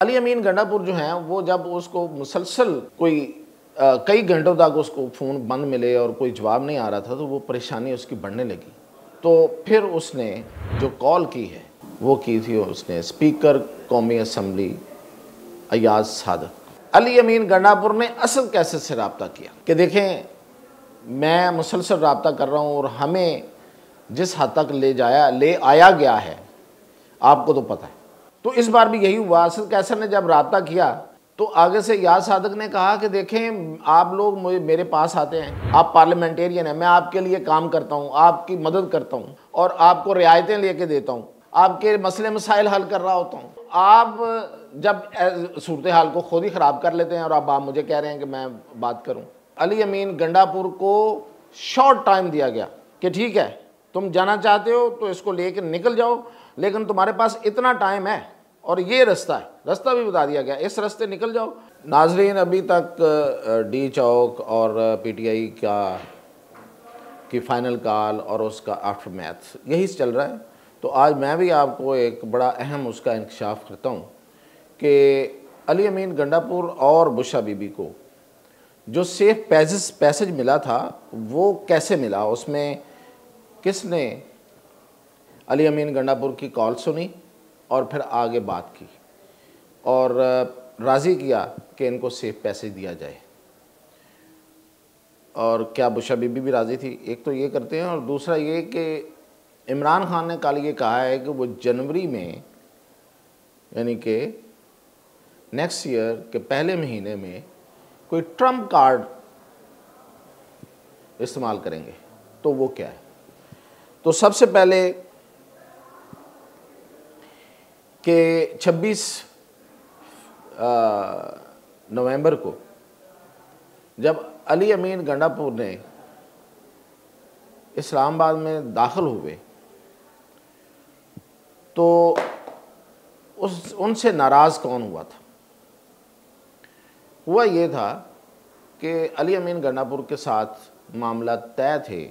अली अमीन गंडापुर जो हैं वो जब उसको मुसलसल कोई कई घंटों तक उसको फ़ोन बंद मिले और कोई जवाब नहीं आ रहा था तो वो परेशानी उसकी बढ़ने लगी। तो फिर उसने जो कॉल की है वो की थी उसने स्पीकर कौमी असम्बली अयाज सादक। अली अमीन गंडापुर ने असल कैसेट से रब्ता किया कि देखें मैं मुसलसल रब्ता कर रहा हूँ और हमें जिस हद तक ले आया गया है आपको तो पता है। तो इस बार भी यही हुआ। असल कैसर ने जब रब्ता किया तो आगे से याद सादक ने कहा कि देखें आप लोग मेरे पास आते हैं, आप पार्लियामेंटेरियन हैं, मैं आपके लिए काम करता हूं, आपकी मदद करता हूं और आपको रियायतें लेके देता हूं, आपके मसले मसाइल हल कर रहा होता हूं। आप जब सूरत हाल को खुद ही ख़राब कर लेते हैं और अब आप मुझे कह रहे हैं कि मैं बात करूँ। अली अमीन गंडापुर को शॉर्ट टाइम दिया गया कि ठीक है तुम जाना चाहते हो तो इसको लेकर निकल जाओ, लेकिन तुम्हारे पास इतना टाइम है और ये रास्ता है, रास्ता भी बता दिया गया, इस रास्ते निकल जाओ। नाजरीन अभी तक डी चौक और पीटीआई की फ़ाइनल कॉल और उसका आफ्टर मैथ यही चल रहा है। तो आज मैं भी आपको एक बड़ा अहम उसका इंकशाफ करता हूँ कि अली अमीन गंडापुर और बुशरा बीबी को जो सेफ पैसेज मिला था वो कैसे मिला, उसमें किसने अली अमीन गंडापुर की कॉल सुनी और फिर आगे बात की और राज़ी किया कि इनको सेफ पैसेज दिया जाए। और क्या बुशरा बीबी भी राज़ी थी? एक तो ये करते हैं और दूसरा ये कि इमरान खान ने कल ये कहा है कि वो जनवरी में यानी कि नेक्स्ट ईयर के पहले महीने में कोई ट्रम्प कार्ड इस्तेमाल करेंगे। तो वो क्या है? तो सबसे पहले कि 26 नवंबर को जब अली अमीन गंडापुर ने इस्लामाबाद में दाखिल हुए तो उनसे नाराज़ कौन हुआ था? हुआ ये था कि अली अमीन गंडापुर के साथ मामला तय थे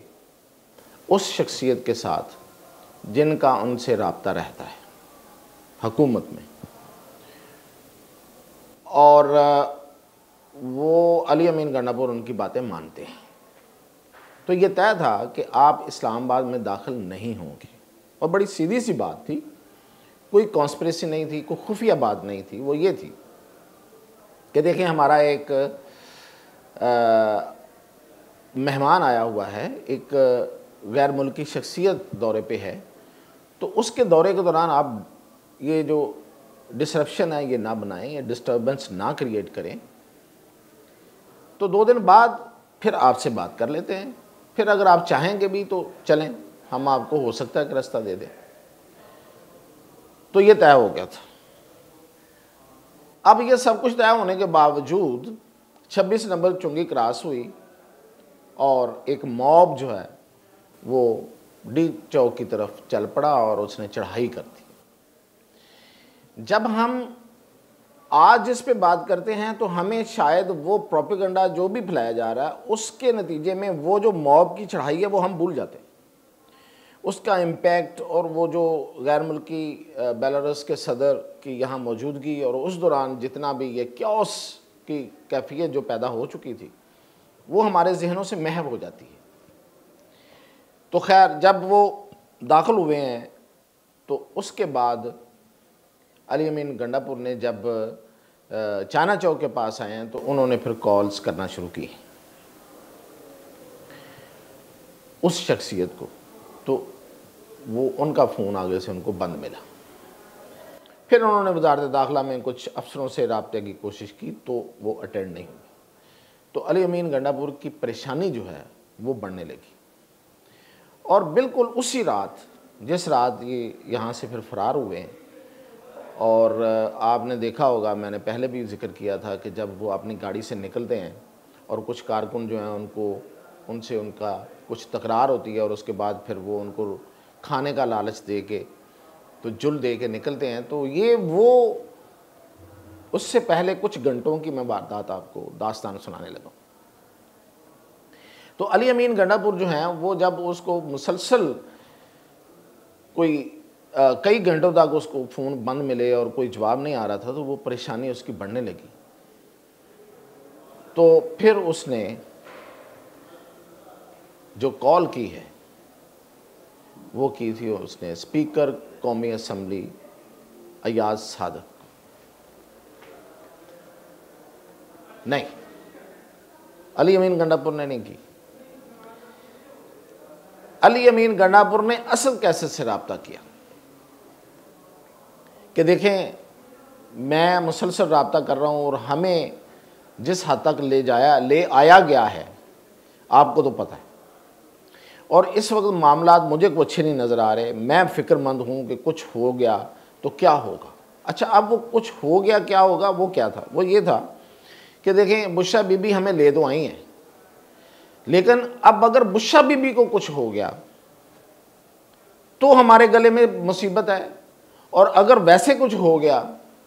उस शख्सियत के साथ जिनका उनसे रब्ता रहता है हुकूमत में, और वो अली अमीन गंडापुर उनकी बातें मानते हैं। तो ये तय था कि आप इस्लामाबाद में दाखिल नहीं होंगे और बड़ी सीधी सी बात थी, कोई कॉन्स्पिरेसी नहीं थी, कोई खुफिया बात नहीं थी। वो ये थी कि देखें हमारा एक मेहमान आया हुआ है, एक गैर मुल्की शख्सियत दौरे पे है, तो उसके दौरे के दौरान आप ये जो डिसरप्शन है ये ना बनाएं, ये डिस्टर्बेंस ना क्रिएट करें। तो 2 दिन बाद फिर आपसे बात कर लेते हैं, फिर अगर आप चाहेंगे भी तो चलें, हम आपको हो सकता है कि रास्ता दे दें। तो ये तय हो गया था। अब ये सब कुछ तय होने के बावजूद 26 नंबर चुंगी क्रॉस हुई और एक मॉब जो है वो डी चौक की तरफ चल पड़ा और उसने चढ़ाई कर दी। जब हम आज इस पे बात करते हैं तो हमें शायद वो प्रोपेगेंडा जो भी फैलाया जा रहा है उसके नतीजे में वो जो मॉब की चढ़ाई है वो हम भूल जाते हैं, उसका इम्पैक्ट और वो जो गैर मुल्की बेलारूस के सदर की यहाँ मौजूदगी और उस दौरान जितना भी ये क्योस की कैफियत जो पैदा हो चुकी थी वो हमारे जहनों से महव हो जाती है। तो खैर जब वो दाखिल हुए हैं तो उसके बाद अली अमीन गंडापुर ने जब चाना चौक के पास आए हैं तो उन्होंने फिर कॉल्स करना शुरू की उस शख्सियत को, तो वो उनका फ़ोन आगे से उनको बंद मिला। फिर उन्होंने वज़ारत दाखिला में कुछ अफसरों से रब्ते की कोशिश की तो वो अटेंड नहीं हुई। तो अली अमीन गंडापुर की परेशानी जो है वो बढ़ने लगी और बिल्कुल उसी रात जिस रात ये यहाँ से फिर फ़रार हुए हैं, और आपने देखा होगा मैंने पहले भी जिक्र किया था कि जब वो अपनी गाड़ी से निकलते हैं और कुछ कारकुन जो हैं उनसे उनका कुछ तकरार होती है और उसके बाद फिर वो उनको खाने का लालच दे के तो जुल दे के निकलते हैं। तो ये वो उससे पहले कुछ घंटों की मैं वारदात आपको दास्तान सुनाने लगा। तो अली अमीन गंडापुर जो हैं वो जब उसको मुसलसल कोई कई घंटों तक उसको फ़ोन बंद मिले और कोई जवाब नहीं आ रहा था, तो वो परेशानी उसकी बढ़ने लगी। तो फिर उसने जो कॉल की है वो की थी उसने स्पीकर कौमी असम्बली अयाज सादक, नहीं, अली अमीन गंडापुर ने नहीं की। अली अमीन गंडापुर ने असद कैसर से रब्ता किया कि देखें मैं मुसलसल रब्ता कर रहा हूँ और हमें जिस हद तक ले आया गया है आपको तो पता है, और इस वक्त मामलात मुझे को अच्छे नहीं नज़र आ रहे, मैं फ़िक्रमंद हूँ कि कुछ हो गया तो क्या होगा। अच्छा, अब वो कुछ हो गया क्या होगा, वो क्या था? वो ये था कि देखें बुशरा बीबी हमें ले तो आई हैं, लेकिन अब अगर बुशरा बीबी को कुछ हो गया तो हमारे गले में मुसीबत है, और अगर वैसे कुछ हो गया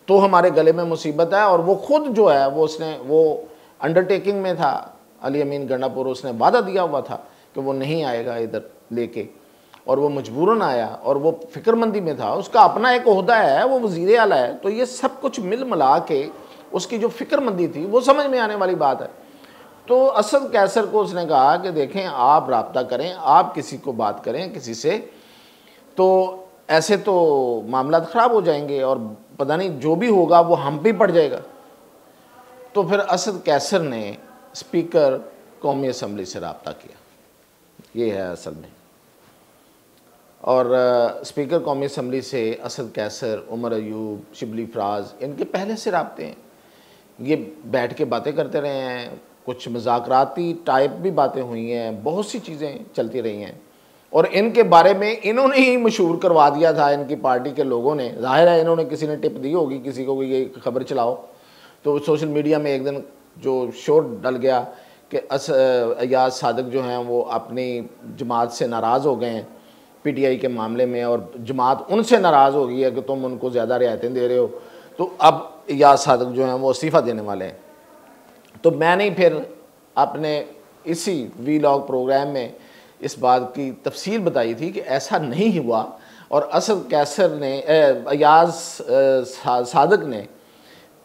तो हमारे गले में मुसीबत है। और वो खुद जो है वो अंडरटेकिंग में था, अली अमीन गंडापुर, उसने वादा दिया हुआ था कि वो नहीं आएगा इधर लेके, और वो मजबूरन आया और वो फिक्रमंदी में था, उसका अपना एक ओहदा है, वो वज़ीर आला है। तो ये सब कुछ मिल मिला के उसकी जो फिक्रमंदी थी वो समझ में आने वाली बात है। तो असद कैसर को उसने कहा कि देखें आप रब्ता करें, आप किसी को बात करें किसी से, तो ऐसे तो मामला ख़राब हो जाएंगे और पता नहीं जो भी होगा वो हम पे पड़ जाएगा। तो फिर असद कैसर ने स्पीकर कौमी असम्बली से रब्ता किया, ये है असल में। और स्पीकर कौमी असम्बली से असद कैसर, उमर अयूब, शिबली फराज, इनके पहले से रब्ते हैं, ये बैठ के बातें करते रहे हैं, कुछ मज़ाकराती टाइप भी बातें हुई हैं, बहुत सी चीज़ें चलती रही हैं। और इनके बारे में इन्होंने ही मशहूर करवा दिया था, इनकी पार्टी के लोगों ने, जाहिर है इन्होंने किसी ने टिप दी होगी किसी को ये खबर चलाओ, तो सोशल मीडिया में एक दिन जो शोर डल गया कि अयाज सादक जो हैं वो अपनी जमात से नाराज़ हो गए हैं पीटीआई के मामले में, और जमात उनसे नाराज़ हो गई है कि तुम उनको ज़्यादा रियायतें दे रहे हो, तो अब अयाज सादक जो हैं वो इस्तीफ़ा देने वाले हैं। तो मैंने फिर अपने इसी वीलॉग प्रोग्राम में इस बात की तफसील बताई थी कि ऐसा नहीं हुआ, और असद कैसर ने अयाज सादक ने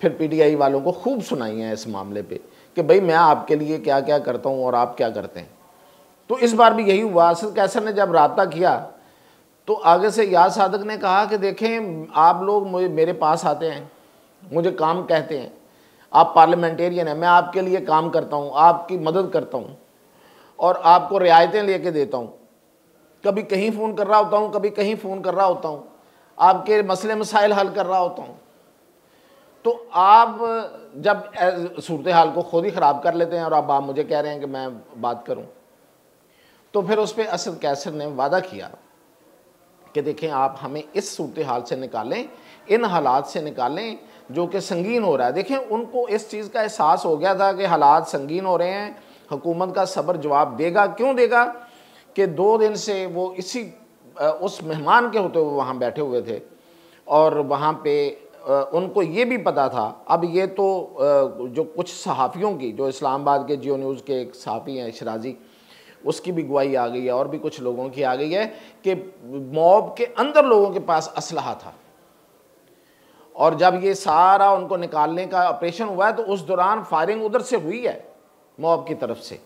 फिर पीटीआई वालों को खूब सुनाई है इस मामले पे कि भाई मैं आपके लिए क्या क्या करता हूँ और आप क्या करते हैं। तो इस बार भी यही हुआ। असद कैसर ने जब रब्ता किया तो आगे से अयाज सादक ने कहा कि देखें आप लोग मेरे पास आते हैं, मुझे काम कहते हैं, आप पार्लियामेंटेरियन हैं, मैं आपके लिए काम करता हूँ, आपकी मदद करता हूँ और आपको रियायतें लेके देता हूँ, कभी कहीं फ़ोन कर रहा होता हूँ, कभी कहीं फ़ोन कर रहा होता हूँ, आपके मसले मसाइल हल कर रहा होता हूँ। तो आप जब सूरत हाल को खुद ही ख़राब कर लेते हैं और अब आप मुझे कह रहे हैं कि मैं बात करूं, तो फिर उस पर असद कैसर ने वादा किया कि देखें आप हमें इस सूरत हाल से निकालें, इन हालात से निकालें जो कि संगीन हो रहा है। देखें उनको इस चीज़ का एहसास हो गया था कि हालात संगीन हो रहे हैं, हुकूमत का सब्र जवाब देगा। क्यों देगा कि 2 दिन से वो इसी उस मेहमान के होते हुए वहाँ बैठे हुए थे, और वहाँ पे उनको ये भी पता था, अब ये तो जो कुछ सहाफ़ियों की, जो इस्लामाबाद के जियो न्यूज़ के एक सहाफ़ी हैं शराजी, उसकी भी गवाही आ गई है और भी कुछ लोगों की आ गई है कि मॉब के अंदर लोगों के पास असलहा था, और जब ये सारा उनको निकालने का ऑपरेशन हुआ है तो उस दौरान फायरिंग उधर से हुई है मॉब की तरफ से।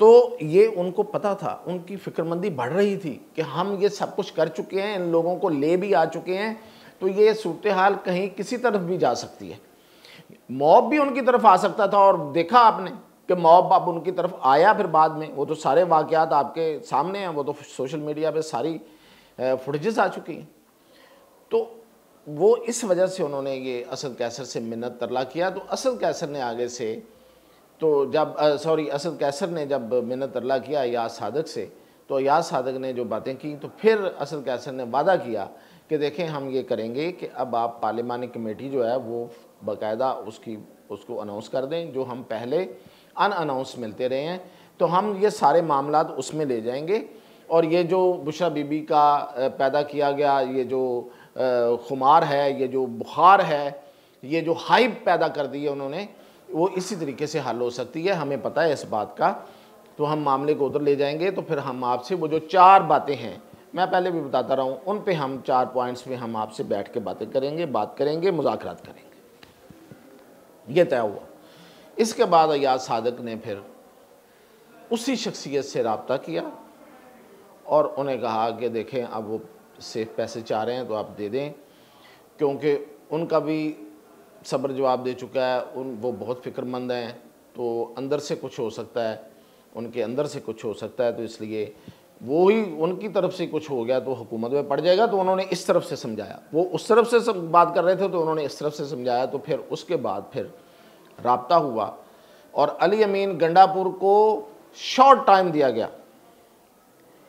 तो ये उनको पता था, उनकी फ़िक्रमंदी बढ़ रही थी कि हम ये सब कुछ कर चुके हैं, इन लोगों को ले भी आ चुके हैं, तो ये सूरत हाल कहीं किसी तरफ भी जा सकती है। मॉब भी उनकी तरफ आ सकता था, और देखा आपने कि मॉब अब उनकी तरफ आया फिर बाद में, वो तो सारे वाक़यात आपके सामने हैं, वो तो सोशल मीडिया पे सारी फुटेजेस आ चुकी हैं। तो वो इस वजह से उन्होंने ये असद कैसर से मिन्नत तरला किया। तो असद कैसर ने आगे से असद कैसर ने जब मिन्नत तरला किया अयाज सादक से, तो अयाज सादक ने जो बातें की, तो फिर असद कैसर ने वादा किया कि देखें हम ये करेंगे कि अब आप पार्लिमानी कमेटी जो है वो बाकायदा उसको अनाउंस कर दें, जो हम पहले अनअनाउंस मिलते रहे हैं, तो हम ये सारे मामलात उसमें ले जाएंगे, और ये जो बुशरा बीबी का पैदा किया गया ये जो खुमार है, ये जो बुखार है, ये जो हाइप पैदा कर दी है उन्होंने, वो इसी तरीके से हल हो सकती है, हमें पता है इस बात का। तो हम मामले को उधर ले जाएंगे। तो फिर हम आपसे वो जो 4 बातें हैं मैं पहले भी बताता रहा हूँ, उन पे हम 4 पॉइंट्स पे हम आपसे बैठ के बातें करेंगे, बात करेंगे, मुज़ाकरात करेंगे। ये तय हुआ। इसके बाद अय्याज सादिक ने फिर उसी शख्सियत से रब्ता किया और उन्हें कहा कि देखें अब वो सेफ पैसे चाह रहे हैं तो आप दे दें, क्योंकि उनका भी सब्र जवाब दे चुका है, वो बहुत फ़िक्रमंद हैं, तो अंदर से कुछ हो सकता है, उनके अंदर से कुछ हो सकता है, तो इसलिए वो ही उनकी तरफ से कुछ हो गया तो हुकूमत में पड़ जाएगा। तो उन्होंने इस तरफ से समझाया, वो उस तरफ से सब बात कर रहे थे तो उन्होंने इस तरफ से समझाया। तो फिर उसके बाद फिर रब्ता हुआ और अली अमीन गंडापुर को शॉर्ट टाइम दिया गया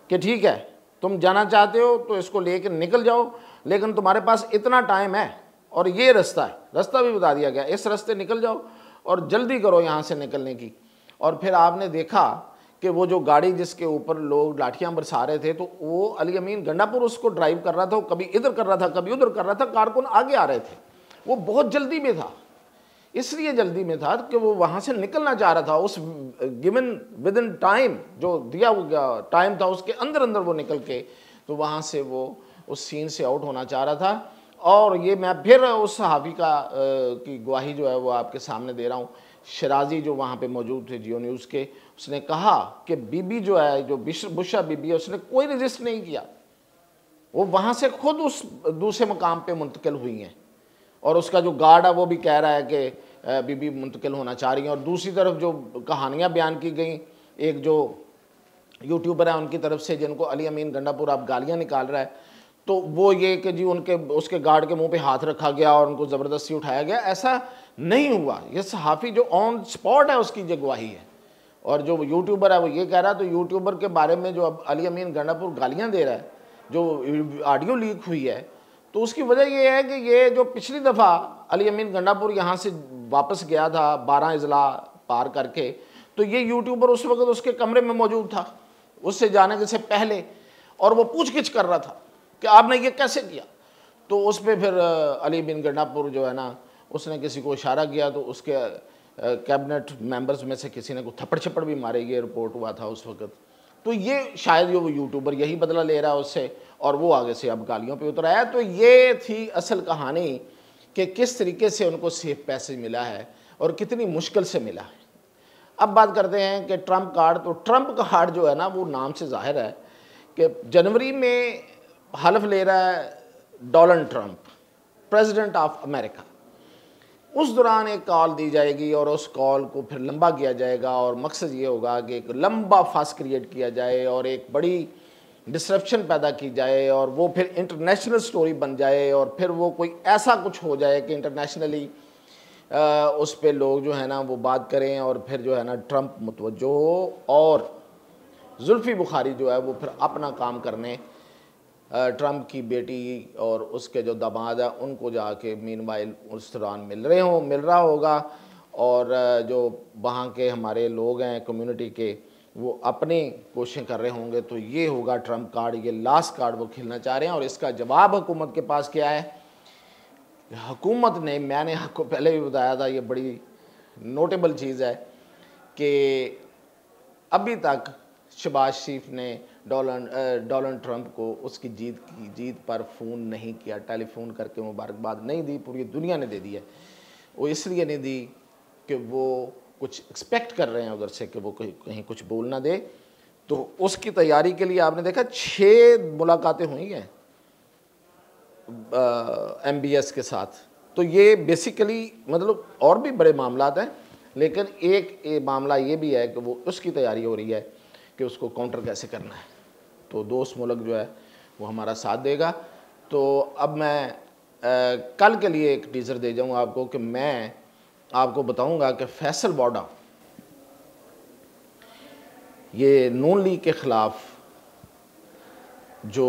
कि ठीक है तुम जाना चाहते हो तो इसको लेकर निकल जाओ, लेकिन तुम्हारे पास इतना टाइम है और ये रास्ता है, रास्ता भी बता दिया गया, इस रास्ते निकल जाओ और जल्दी करो यहाँ से निकलने की। और फिर आपने देखा कि वो जो गाड़ी जिसके ऊपर लोग लाठियाँ बरसा रहे थे तो वो अली अमीन गंडापुर उसको ड्राइव कर रहा था, कभी इधर कर रहा था कभी उधर कर रहा था, कारकुन आगे आ रहे थे, वो बहुत जल्दी में था। इसलिए जल्दी में था कि वो वहाँ से निकलना चाह रहा था, उस गिवन विद इन टाइम जो दिया हुआ टाइम था उसके अंदर अंदर वो निकल के तो वहाँ से वो उस सीन से आउट होना चाह रहा था। और ये मैं फिर उस सहाफ़ी की गवाही जो है वो आपके सामने दे रहा हूँ। शराजी जो वहाँ पे मौजूद थे जियो न्यूज़ के, उसने कहा कि बीबी जो है, जो बुशरा बीबी है, उसने कोई रजिस्ट नहीं किया, वो वहाँ से खुद उस दूसरे मकाम पे मुंतकिल हुई हैं। और उसका जो गार्ड है वो भी कह रहा है कि बीबी मुंतकिल होना चाह रही हैं। और दूसरी तरफ जो कहानियाँ बयान की गई, एक जो यूट्यूबर है उनकी तरफ से जिनको अली अमीन गंडापुर आप गालियाँ निकाल रहा है, तो वो ये कि जी उसके गार्ड के मुंह पे हाथ रखा गया और उनको ज़बरदस्ती उठाया गया, ऐसा नहीं हुआ। ये सहाफ़ी जो ऑन स्पॉट है उसकी जो गवाही है। और जो यूट्यूबर है वो ये कह रहा है, तो यूट्यूबर के बारे में जो अब अली अमीन गंडापुर गालियाँ दे रहा है, जो ऑडियो लीक हुई है, तो उसकी वजह ये है कि ये जो पिछली दफ़ा अली अमीन गंडापुर यहाँ से वापस गया था 12 अजला पार करके, तो ये यूट्यूबर उस वक्त उसके कमरे में मौजूद था उससे जाने से पहले, और वो पूछगिछ कर रहा था कि आपने ये कैसे किया। तो उस पर फिर अली बिन गंडापुर जो है ना, उसने किसी को इशारा किया तो उसके कैबिनेट मेंबर्स में से किसी ने को थप्पड़ छप्पड़ भी मारे, ये रिपोर्ट हुआ था उस वक्त। तो ये शायद वो यूट्यूबर यही बदला ले रहा है उससे, और वो आगे से अब गालियों पे उतर आया। तो ये थी असल कहानी कि किस तरीके से उनको सेफ पैसे मिला है और कितनी मुश्किल से मिला है। अब बात करते हैं कि ट्रंप कार्ड। तो ट्रंप कार्ड जो है ना, वो नाम से जाहिर है कि जनवरी में हलफ ले रहा है Donald Trump, president of America. उस दौरान एक कॉल दी जाएगी और उस कॉल को फिर लंबा किया जाएगा, और मकसद ये होगा कि एक लंबा फास क्रिएट किया जाए और एक बड़ी डिसरप्शन पैदा की जाए, और वो फिर इंटरनेशनल स्टोरी बन जाए, और फिर वो कोई ऐसा कुछ हो जाए कि इंटरनेशनली उस पर लोग जो है ना वो बात करें, और फिर जो है ना ट्रंप मुतवज्जो हो, और जुल्फ़ी बुखारी जो है वो फिर अपना काम करने ट्रंप की बेटी और उसके जो दामाद है उनको जाके मीनवाइल उस दौरान मिल रहा होगा। और जो वहाँ के हमारे लोग हैं कम्युनिटी के, वो अपनी कोशिशें कर रहे होंगे। तो ये होगा ट्रंप कार्ड, ये लास्ट कार्ड वो खेलना चाह रहे हैं। और इसका जवाब हुकूमत के पास क्या है? हुकूमत ने, मैंने आपको पहले भी बताया था, ये बड़ी नोटेबल चीज़ है कि अभी तक शहबाज शरीफ ने डोनाल्ड ट्रंप को उसकी जीत पर फ़ोन नहीं किया, टेलीफोन करके मुबारकबाद नहीं दी। पूरी दुनिया ने दे दी है। वो इसलिए नहीं दी कि वो कुछ एक्सपेक्ट कर रहे हैं उधर से कि वो कहीं कुछ बोल ना दे। तो उसकी तैयारी के लिए आपने देखा 6 मुलाकातें हुई हैं MBS के साथ। तो ये बेसिकली मतलब और भी बड़े मामलात हैं, लेकिन एक मामला ये भी है कि वो उसकी तैयारी हो रही है कि उसको काउंटर कैसे करना है। तो दोस्त मुल्क जो है वो हमारा साथ देगा। तो अब मैं कल के लिए एक टीज़र दे जाऊँ आपको कि मैं आपको बताऊंगा कि फैसल बॉडा ये नून लीग के ख़िलाफ़ जो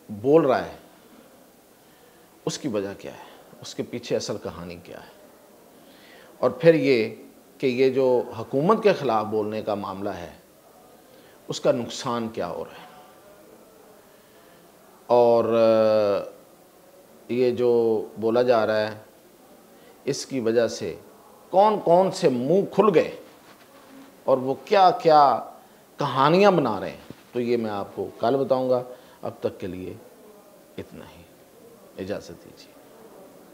बोल रहा है उसकी वजह क्या है, उसके पीछे असल कहानी क्या है, और फिर ये कि ये जो हुकूमत के ख़िलाफ़ बोलने का मामला है उसका नुकसान क्या हो रहा है, और ये जो बोला जा रहा है इसकी वजह से कौन कौन से मुंह खुल गए और वो क्या क्या कहानियाँ बना रहे हैं। तो ये मैं आपको कल बताऊंगा। अब तक के लिए इतना ही, इजाज़त दीजिए।